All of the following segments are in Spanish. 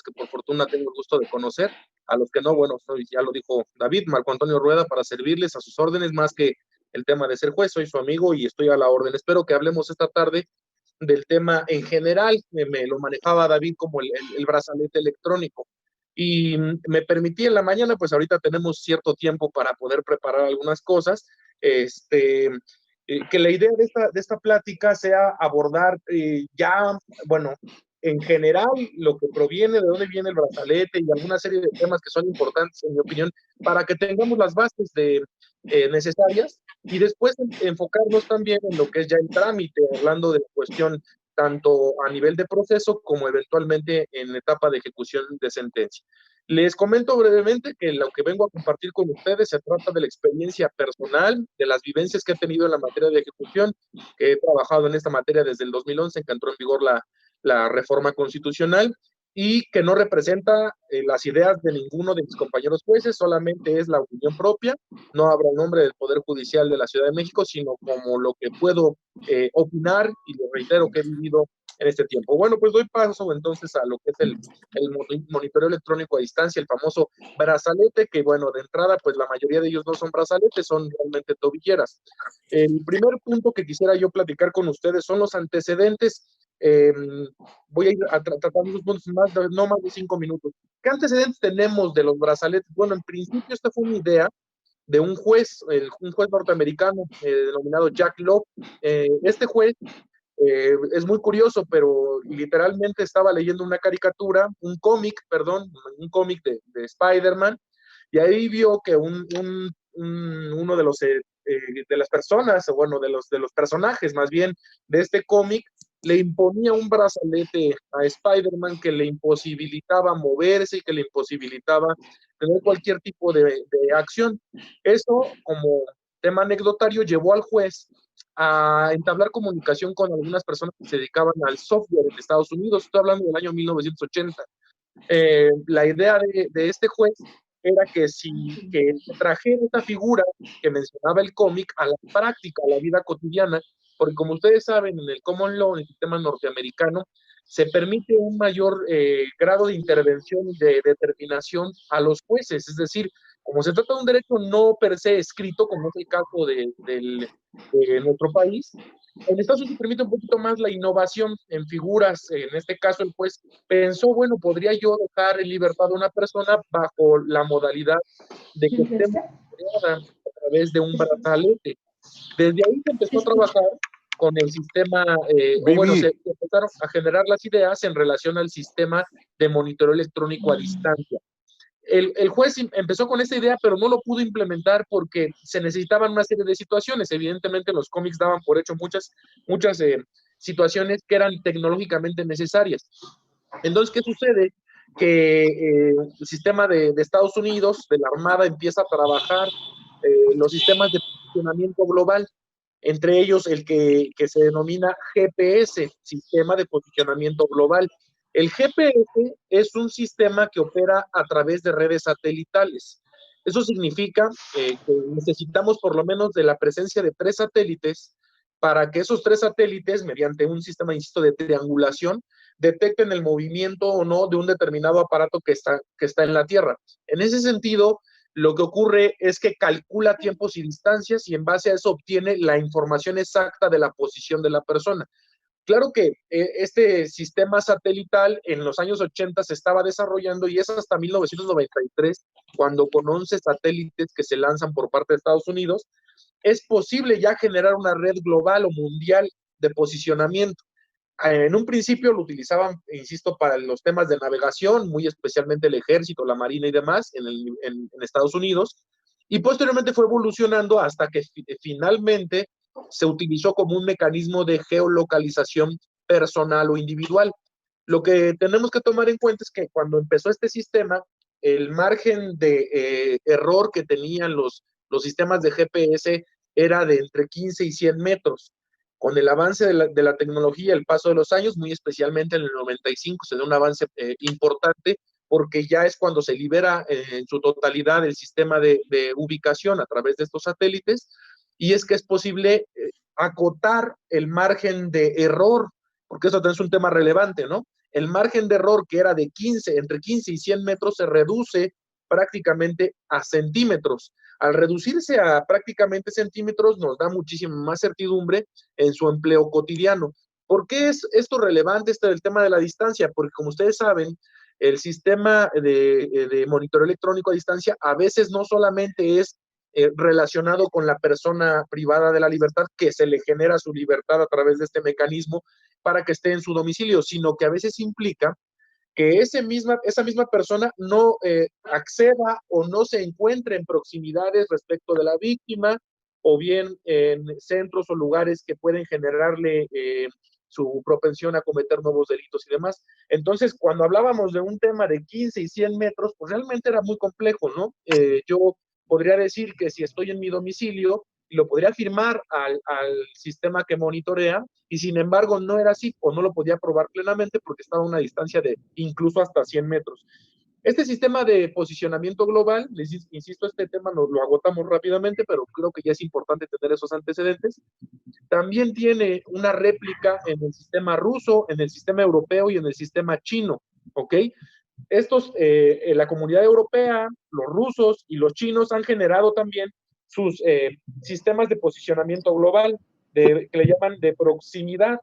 que por fortuna tengo el gusto de conocer. A los que no, bueno, ya lo dijo David, Marco Antonio Rueda, para servirles a sus órdenes, más que el tema de ser juez, soy su amigo y estoy a la orden. Espero que hablemos esta tarde del tema en general. Me lo manejaba David como el brazalete electrónico. Y me permití en la mañana, pues ahorita tenemos cierto tiempo para poder preparar algunas cosas, que la idea de esta plática sea abordar ya, bueno, en general lo que proviene, de dónde viene el brazalete y alguna serie de temas que son importantes, en mi opinión, para que tengamos las bases necesarias y después enfocarnos también en lo que es ya el trámite, hablando de la cuestión tanto a nivel de proceso como eventualmente en etapa de ejecución de sentencia. Les comento brevemente que lo que vengo a compartir con ustedes se trata de la experiencia personal, de las vivencias que he tenido en la materia de ejecución, que he trabajado en esta materia desde el 2011, que entró en vigor la reforma constitucional, y que no representa las ideas de ninguno de mis compañeros jueces, solamente es la opinión propia, no habla en nombre del Poder Judicial de la Ciudad de México, sino como lo que puedo opinar, y lo reitero que he vivido en este tiempo. Bueno, pues doy paso entonces a lo que es el monitoreo electrónico a distancia, el famoso brazalete, que bueno, de entrada, pues la mayoría de ellos no son brazaletes, son realmente tobilleras. El primer punto que quisiera yo platicar con ustedes son los antecedentes. Voy a ir tratando unos puntos no más de 5 minutos. ¿Qué antecedentes tenemos de los brazaletes? Bueno, en principio esta fue una idea de un juez, un juez norteamericano denominado Jack Loeb. Este juez es muy curioso, pero literalmente estaba leyendo una caricatura, un cómic, perdón, un cómic de Spider-Man, y ahí vio que uno de las personas, o bueno, de los personajes más bien de este cómic, le imponía un brazalete a Spider-Man que le imposibilitaba moverse y que le imposibilitaba tener cualquier tipo de acción. Eso, como tema anecdotario, llevó al juez a entablar comunicación con algunas personas que se dedicaban al software en Estados Unidos. Estoy hablando del año 1980. La idea de este juez era que que trajera esta figura que mencionaba el cómic a la práctica, a la vida cotidiana, porque como ustedes saben, en el common law, en el sistema norteamericano, se permite un mayor grado de intervención y de determinación a los jueces, es decir, como se trata de un derecho no per se escrito, como es el caso de nuestro país, en Estados Unidos se permite un poquito más la innovación en figuras. En este caso, el juez pensó, bueno, podría yo dejar en libertad a una persona bajo la modalidad de que esté monitoreada a través de un brazalete. Desde ahí se empezó a trabajar con el sistema, o bueno, se empezaron a generar las ideas en relación al sistema de monitoreo electrónico a distancia. El juez empezó con esta idea, pero no lo pudo implementar porque se necesitaban una serie de situaciones. Evidentemente, los cómics daban por hecho muchas situaciones que eran tecnológicamente necesarias. Entonces, ¿qué sucede? Que el sistema de Estados Unidos, de la Armada, empieza a trabajar los sistemas de posicionamiento global, entre ellos el que se denomina GPS, Sistema de Posicionamiento Global. El GPS es un sistema que opera a través de redes satelitales. Eso significa que necesitamos por lo menos de la presencia de 3 satélites para que esos 3 satélites, mediante un sistema, insisto, de triangulación, detecten el movimiento o no de un determinado aparato que está en la Tierra. En ese sentido, lo que ocurre es que calcula tiempos y distancias y en base a eso obtiene la información exacta de la posición de la persona. Claro que este sistema satelital en los años 80 se estaba desarrollando y es hasta 1993 cuando con 11 satélites que se lanzan por parte de Estados Unidos es posible ya generar una red global o mundial de posicionamiento. En un principio lo utilizaban, insisto, para los temas de navegación, muy especialmente el ejército, la marina y demás en Estados Unidos, y posteriormente fue evolucionando hasta que finalmente se utilizó como un mecanismo de geolocalización personal o individual. Lo que tenemos que tomar en cuenta es que cuando empezó este sistema, el margen de error que tenían los sistemas de GPS era de entre 15 y 100 metros. Con el avance de la tecnología, el paso de los años, muy especialmente en el 95, se da un avance importante porque ya es cuando se libera en su totalidad el sistema de ubicación a través de estos satélites, y es que es posible acotar el margen de error, porque eso también es un tema relevante, ¿no? el margen de error que era de 15, entre 15 y 100 metros se reduce prácticamente a centímetros. Al reducirse a prácticamente centímetros nos da muchísima más certidumbre en su empleo cotidiano. ¿Por qué es esto relevante, el tema de la distancia? Porque como ustedes saben, el sistema de monitoreo electrónico a distancia a veces no solamente es relacionado con la persona privada de la libertad, que se le genera su libertad a través de este mecanismo para que esté en su domicilio, sino que a veces implica que esa misma persona no acceda o no se encuentre en proximidades respecto de la víctima, o bien en centros o lugares que pueden generarle su propensión a cometer nuevos delitos y demás. Entonces, cuando hablábamos de un tema de 15 y 100 metros, pues realmente era muy complejo, ¿no? Yo podría decir que si estoy en mi domicilio, lo podría afirmar al sistema que monitorea, y sin embargo no era así, o no lo podía probar plenamente porque estaba a una distancia de incluso hasta 100 metros. Este sistema de posicionamiento global, les insisto, este tema lo agotamos rápidamente, pero creo que ya es importante tener esos antecedentes. También tiene una réplica en el sistema ruso, en el sistema europeo y en el sistema chino, ¿ok? La comunidad europea, los rusos y los chinos han generado también sus sistemas de posicionamiento global, que le llaman de proximidad.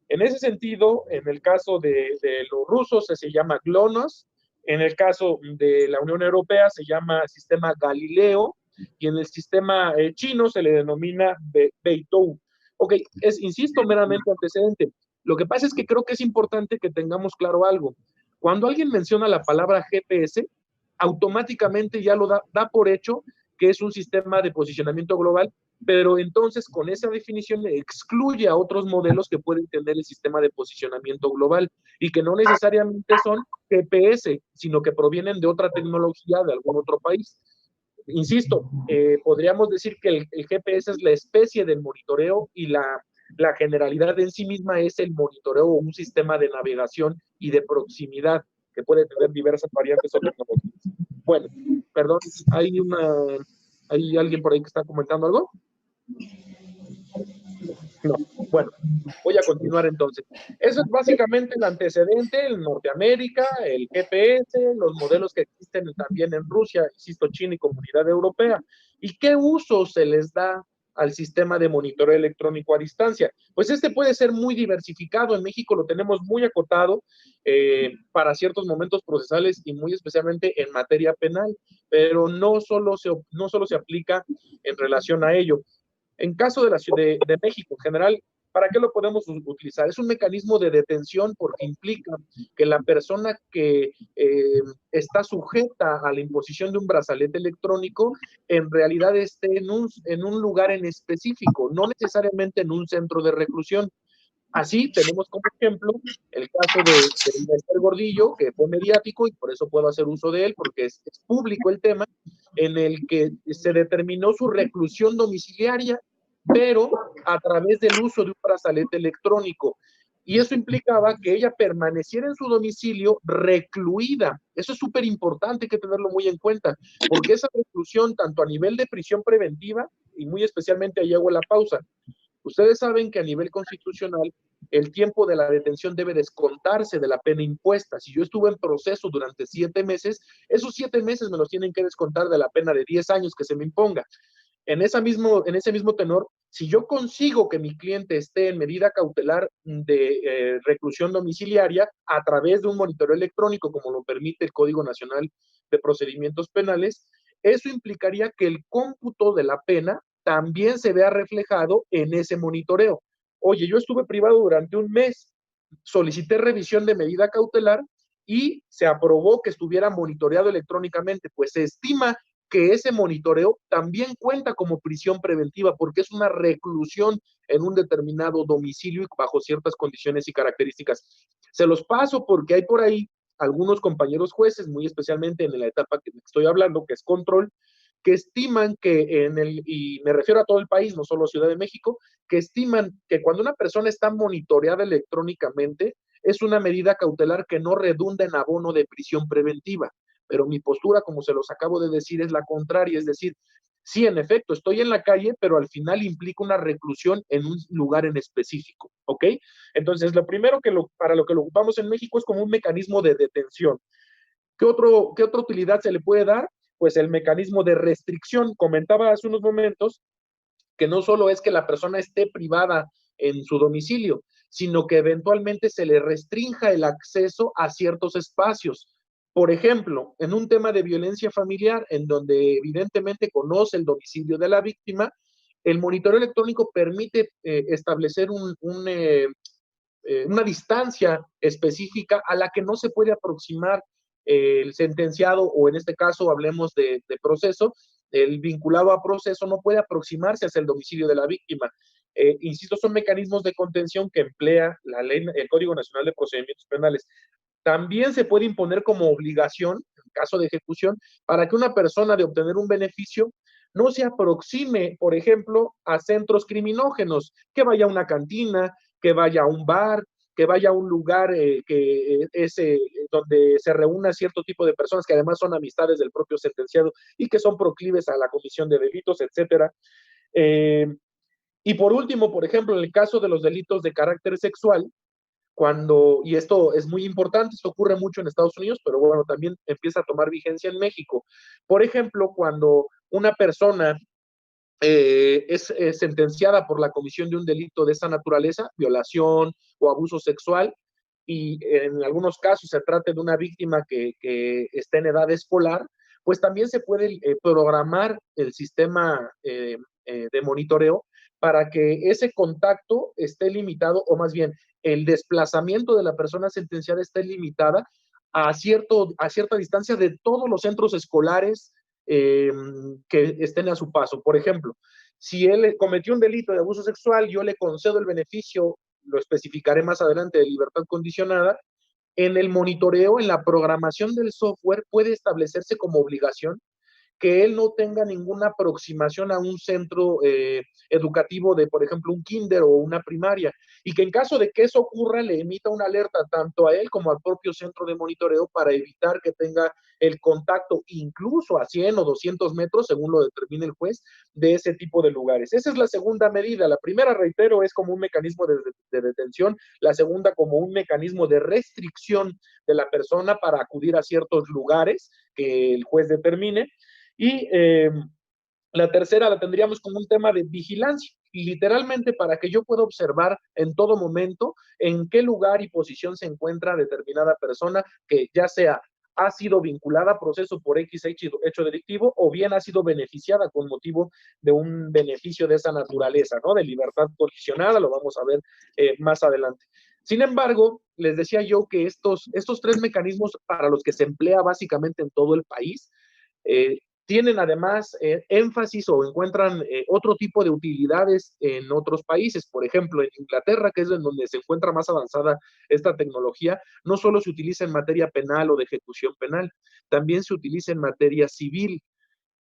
En ese sentido, en el caso de los rusos se llama GLONASS, en el caso de la Unión Europea se llama sistema Galileo, y en el sistema chino se le denomina Beidou. Ok, insisto, meramente antecedente. Lo que pasa es que creo que es importante que tengamos claro algo. Cuando alguien menciona la palabra GPS, automáticamente ya lo da por hecho que es un sistema de posicionamiento global, pero entonces con esa definición excluye a otros modelos que pueden tener el sistema de posicionamiento global y que no necesariamente son GPS, sino que provienen de otra tecnología de algún otro país. Insisto, podríamos decir que el GPS es la especie del monitoreo, y la generalidad en sí misma es el monitoreo o un sistema de navegación y de proximidad que puede tener diversas variantes o tecnologías. Bueno, perdón, ¿hay alguien por ahí que está comentando algo? No. Bueno, voy a continuar entonces. Eso es básicamente el antecedente, en Norteamérica, el GPS, los modelos que existen también en Rusia, insisto, China y Comunidad Europea. ¿Y qué uso se les da al sistema de monitoreo electrónico a distancia? Pues este puede ser muy diversificado. En México lo tenemos muy acotado para ciertos momentos procesales y muy especialmente en materia penal, pero no solo se aplica en relación a ello. En caso de la Ciudad de México en general, ¿para qué lo podemos utilizar? Es un mecanismo de detención porque implica que la persona que está sujeta a la imposición de un brazalete electrónico en realidad esté en un lugar en específico, no necesariamente en un centro de reclusión. Así tenemos como ejemplo el caso de Néstor Gordillo, que fue mediático y por eso puedo hacer uso de él, porque es público el tema, en el que se determinó su reclusión domiciliaria, pero a través del uso de un brazalete electrónico. Y eso implicaba que ella permaneciera en su domicilio recluida. Eso es súper importante, hay que tenerlo muy en cuenta, porque esa reclusión, tanto a nivel de prisión preventiva, y muy especialmente, ahí hago la pausa, ustedes saben que a nivel constitucional el tiempo de la detención debe descontarse de la pena impuesta. Si yo estuve en proceso durante 7 meses, esos 7 meses me los tienen que descontar de la pena de 10 años que se me imponga. En ese mismo tenor, si yo consigo que mi cliente esté en medida cautelar de reclusión domiciliaria a través de un monitoreo electrónico, como lo permite el Código Nacional de Procedimientos Penales, eso implicaría que el cómputo de la pena también se vea reflejado en ese monitoreo. Oye, yo estuve privado durante un mes, solicité revisión de medida cautelar y se aprobó que estuviera monitoreado electrónicamente, pues se estima que ese monitoreo también cuenta como prisión preventiva porque es una reclusión en un determinado domicilio y bajo ciertas condiciones y características. Se los paso porque hay por ahí algunos compañeros jueces, muy especialmente en la etapa que estoy hablando, que es control, que estiman que y me refiero a todo el país, no solo Ciudad de México, que estiman que cuando una persona está monitoreada electrónicamente, es una medida cautelar que no redunda en abono de prisión preventiva. Pero mi postura, como se los acabo de decir, es la contraria, es decir, Sí, en efecto, estoy en la calle, pero al final implica una reclusión en un lugar en específico, ¿ok? Entonces, lo primero para lo que lo ocupamos en México es como un mecanismo de detención. ¿Qué otra utilidad se le puede dar? Pues el mecanismo de restricción. Comentaba hace unos momentos que no solo es que la persona esté privada en su domicilio, sino que eventualmente se le restrinja el acceso a ciertos espacios. Por ejemplo, en un tema de violencia familiar, en donde evidentemente conoce el domicilio de la víctima, el monitoreo electrónico permite establecer una distancia específica a la que no se puede aproximar el sentenciado, o en este caso hablemos de proceso, el vinculado a proceso no puede aproximarse hacia el domicilio de la víctima. Insisto, son mecanismos de contención que emplea la ley, el Código Nacional de Procedimientos Penales. También se puede imponer como obligación, en caso de ejecución, para que una persona de obtener un beneficio no se aproxime, por ejemplo, a centros criminógenos, que vaya a una cantina, que vaya a un bar, que vaya a un lugar donde se reúna cierto tipo de personas que además son amistades del propio sentenciado y que son proclives a la comisión de delitos, etcétera. Eh, y por último, por ejemplo, en el caso de los delitos de carácter sexual, y esto es muy importante, esto ocurre mucho en Estados Unidos, pero bueno, también empieza a tomar vigencia en México. Por ejemplo, cuando una persona es sentenciada por la comisión de un delito de esa naturaleza, violación o abuso sexual, y en algunos casos se trata de una víctima que está en edad escolar, pues también se puede programar el sistema de monitoreo para que ese contacto esté limitado, o más bien el desplazamiento de la persona sentenciada esté limitada a cierta distancia de todos los centros escolares que estén a su paso. Por ejemplo, si él cometió un delito de abuso sexual, yo le concedo el beneficio, lo especificaré más adelante, de libertad condicionada. En el monitoreo, en la programación del software, puede establecerse como obligación que él no tenga ninguna aproximación a un centro educativo de, por ejemplo, un kinder o una primaria, y que en caso de que eso ocurra, le emita una alerta tanto a él como al propio centro de monitoreo para evitar que tenga el contacto, incluso a 100 o 200 metros, según lo determine el juez, de ese tipo de lugares. Esa es la segunda medida. La primera, reitero, es como un mecanismo de detención, la segunda como un mecanismo de restricción de la persona para acudir a ciertos lugares que el juez determine. Y la tercera la tendríamos como un tema de vigilancia, literalmente para que yo pueda observar en todo momento en qué lugar y posición se encuentra determinada persona que ya sea ha sido vinculada a proceso por X hecho delictivo o bien ha sido beneficiada con motivo de un beneficio de esa naturaleza, ¿no? De libertad condicionada, lo vamos a ver más adelante. Sin embargo, les decía yo que estos tres mecanismos para los que se emplea básicamente en todo el país, tienen además énfasis o encuentran otro tipo de utilidades en otros países. Por ejemplo, en Inglaterra, que es en donde se encuentra más avanzada esta tecnología, no solo se utiliza en materia penal o de ejecución penal, también se utiliza en materia civil.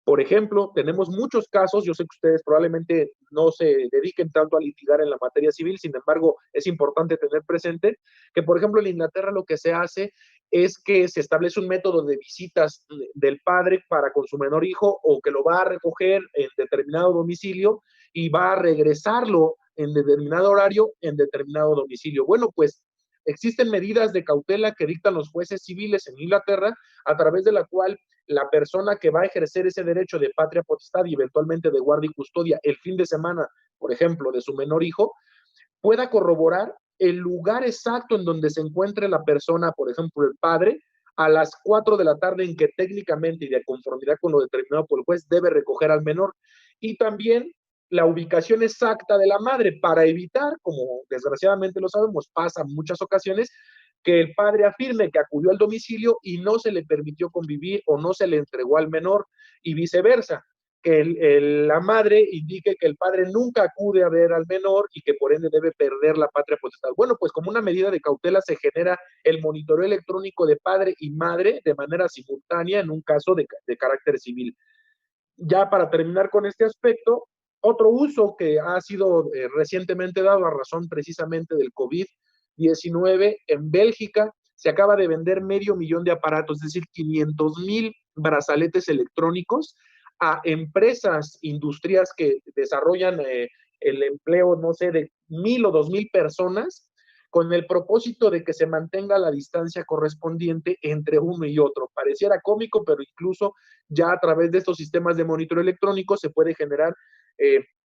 Por ejemplo, tenemos muchos casos, yo sé que ustedes probablemente no se dediquen tanto a litigar en la materia civil, sin embargo, es importante tener presente que, por ejemplo, en Inglaterra lo que se hace es que se establece un método de visitas del padre para con su menor hijo, o que lo va a recoger en determinado domicilio y va a regresarlo en determinado horario en determinado domicilio. Bueno, pues existen medidas de cautela que dictan los jueces civiles en Inglaterra, a través de la cual la persona que va a ejercer ese derecho de patria potestad y eventualmente de guardia y custodia el fin de semana, por ejemplo, de su menor hijo, pueda corroborar el lugar exacto en donde se encuentre la persona, por ejemplo, el padre, a las 4 de la tarde, en que técnicamente y de conformidad con lo determinado por el juez debe recoger al menor. Y también la ubicación exacta de la madre, para evitar, como desgraciadamente lo sabemos, pasa en muchas ocasiones, que el padre afirme que acudió al domicilio y no se le permitió convivir o no se le entregó al menor, y viceversa, que la madre indique que el padre nunca acude a ver al menor y que por ende debe perder la patria potestad. Bueno, pues como una medida de cautela se genera el monitoreo electrónico de padre y madre de manera simultánea en un caso de carácter civil. Ya para terminar con este aspecto, otro uso que ha sido recientemente dado a razón precisamente del COVID-19, en Bélgica se acaba de vender 500,000 de aparatos, es decir, 500,000 brazaletes electrónicos a empresas, industrias que desarrollan el empleo, no sé, de 1,000 o 2,000 personas, con el propósito de que se mantenga la distancia correspondiente entre uno y otro. Pareciera cómico, pero incluso ya a través de estos sistemas de monitoreo electrónico se puede generar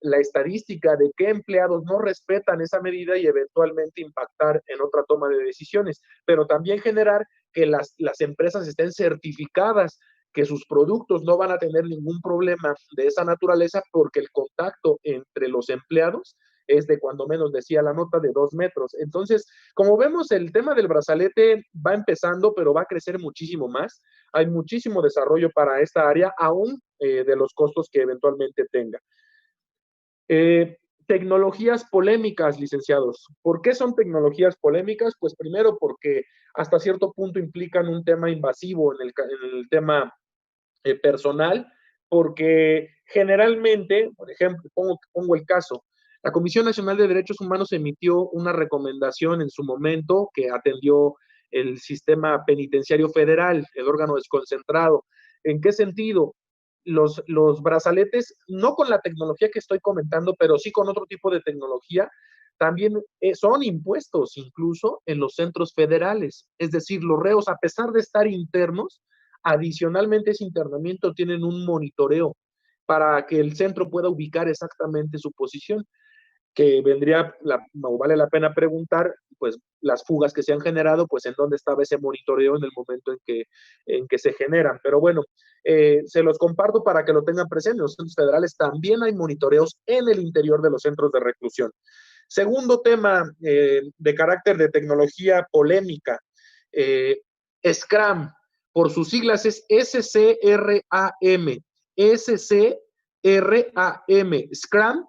la estadística de qué empleados no respetan esa medida y eventualmente impactar en otra toma de decisiones, pero también generar que las empresas estén certificadas, que sus productos no van a tener ningún problema de esa naturaleza porque el contacto entre los empleados es de, cuando menos decía la nota, de 2 metros. Entonces, como vemos, el tema del brazalete va empezando, pero va a crecer muchísimo más. Hay muchísimo desarrollo para esta área, aún de los costos que eventualmente tenga. Tecnologías polémicas, licenciados. ¿Por qué son tecnologías polémicas? Pues primero porque hasta cierto punto implican un tema invasivo en el tema personal, porque generalmente, por ejemplo, pongo el caso, la Comisión Nacional de Derechos Humanos emitió una recomendación en su momento que atendió el sistema penitenciario federal, el órgano desconcentrado. ¿En qué sentido? Los brazaletes, no con la tecnología que estoy comentando, pero sí con otro tipo de tecnología, también son impuestos incluso en los centros federales. Es decir, los reos, a pesar de estar internos, adicionalmente ese internamiento tienen un monitoreo para que el centro pueda ubicar exactamente su posición, que vale la pena preguntar, pues las fugas que se han generado, pues en dónde estaba ese monitoreo en el momento en que se generan. Pero bueno, se los comparto para que lo tengan presente. En los centros federales también hay monitoreos en el interior de los centros de reclusión. Segundo tema de carácter de tecnología polémica, Scrum, por sus siglas es SCRAM, SCRAM, Scrum,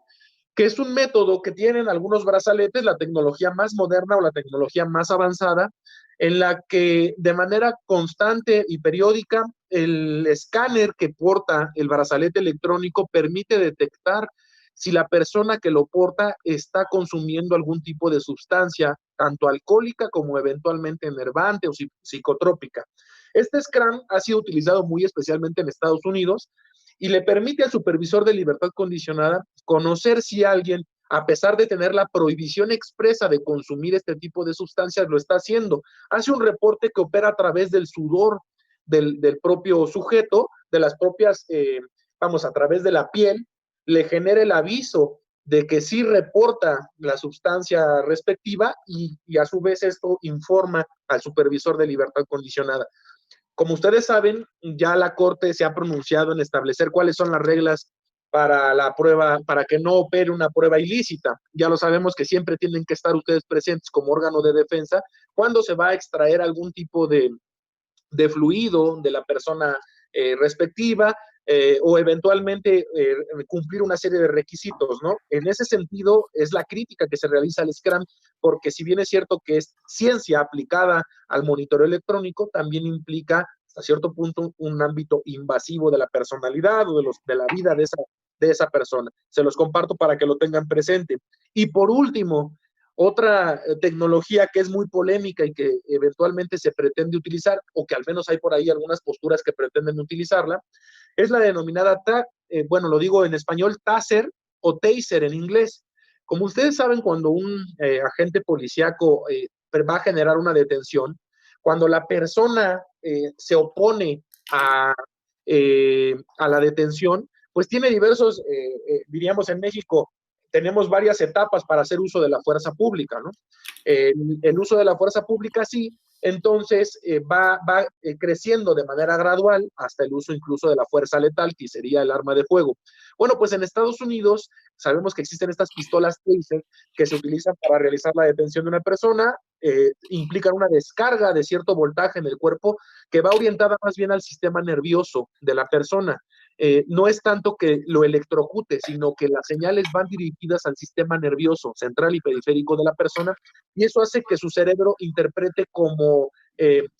que es un método que tienen algunos brazaletes, la tecnología más moderna o la tecnología más avanzada, en la que de manera constante y periódica el escáner que porta el brazalete electrónico permite detectar si la persona que lo porta está consumiendo algún tipo de sustancia, tanto alcohólica como eventualmente enervante o psicotrópica. Este Scrum ha sido utilizado muy especialmente en Estados Unidos y le permite al supervisor de libertad condicionada conocer si alguien, a pesar de tener la prohibición expresa de consumir este tipo de sustancias, lo está haciendo. Hace un reporte que opera a través del sudor del propio sujeto, de las propias, a través de la piel, le genera el aviso de que sí reporta la sustancia respectiva y a su vez esto informa al supervisor de libertad condicionada. Como ustedes saben, ya la Corte se ha pronunciado en establecer cuáles son las reglas para la prueba, para que no opere una prueba ilícita. Ya lo sabemos que siempre tienen que estar ustedes presentes como órgano de defensa cuando se va a extraer algún tipo de fluido de la persona respectiva, o eventualmente cumplir una serie de requisitos, ¿no? En ese sentido, es la crítica que se realiza al Scrum, porque si bien es cierto que es ciencia aplicada al monitoreo electrónico, también implica hasta cierto punto un ámbito invasivo de la personalidad o de la vida de esa persona. Se los comparto para que lo tengan presente. Y por último, otra tecnología que es muy polémica y que eventualmente se pretende utilizar, o que al menos hay por ahí algunas posturas que pretenden utilizarla, es la denominada, bueno, lo digo en español, taser o taser en inglés. Como ustedes saben, cuando un agente policíaco va a generar una detención, cuando la persona se opone a la detención, pues tiene diversos, diríamos en México, tenemos varias etapas para hacer uso de la fuerza pública, ¿no? El uso de la fuerza pública sí, entonces va creciendo de manera gradual hasta el uso incluso de la fuerza letal, que sería el arma de fuego. Bueno, pues en Estados Unidos sabemos que existen estas pistolas taser que se utilizan para realizar la detención de una persona, implican una descarga de cierto voltaje en el cuerpo que va orientada más bien al sistema nervioso de la persona. No es tanto que lo electrocute, sino que las señales van dirigidas al sistema nervioso central y periférico de la persona, y eso hace que su cerebro interprete como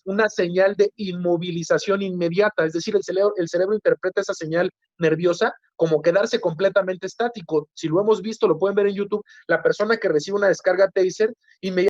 una señal de inmovilización inmediata, es decir, el cerebro interpreta esa señal nerviosa como quedarse completamente estático. Si lo hemos visto, lo pueden ver en YouTube, la persona que recibe una descarga taser, inmediatamente